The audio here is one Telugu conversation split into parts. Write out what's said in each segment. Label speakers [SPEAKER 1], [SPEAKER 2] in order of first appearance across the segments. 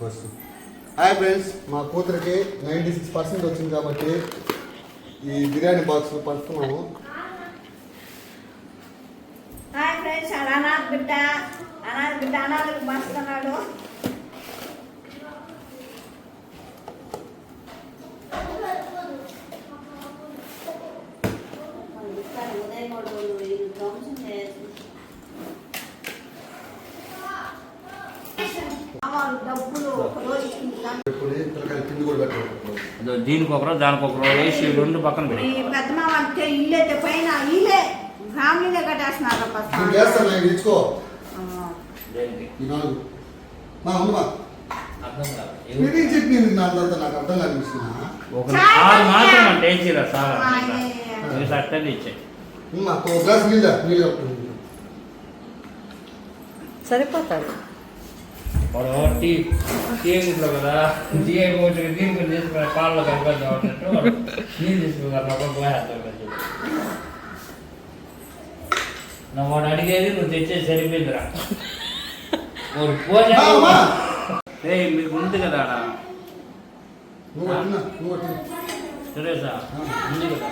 [SPEAKER 1] ఫస్ట్ హాయ్ ఫ్రెండ్స్, మా కూతురికి 96% వచ్చింది కాబట్టి ఈ బిర్యానీ బాక్స్ పంచుతున్నాము.
[SPEAKER 2] హాయ్ ఫ్రెండ్స్, అనాథ బిడ్డ అనాథకు పంచుతున్నాడు.
[SPEAKER 3] దీనికి ఒకరు దానికి ఒకరు వేసి రెండు పక్కన పెట్టి
[SPEAKER 2] పెద్ద మామ అంటే ఇల్లు అయితే పైన ఇల్లే ఫ్యామిలీనే కట్టేస్తున్నారు.
[SPEAKER 3] మాత్రం అంటే వేసిరా సార్ అట్టని ఇచ్చాయి.
[SPEAKER 2] సరిపోతాడు
[SPEAKER 3] ఇంట్లో కదా దీనికి తీసుకుని పాలలో కలిపి ఉన్నట్టు నీళ్ళు తీసుకున్నారు. నువ్వు వాడు అడిగేది నువ్వు తెచ్చేది సరిపోయిందిరా. మీకు ఉంది కదా సురేషా ఉంది కదా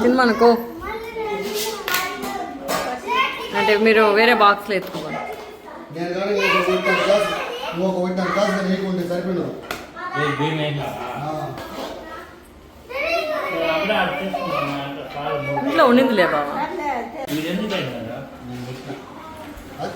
[SPEAKER 4] తినమనుకో అంటే మీరు వేరే బాక్స్లో ఎత్తుకోవాలి. ఇంట్లో ఉండిందిలే బాబా.
[SPEAKER 1] అది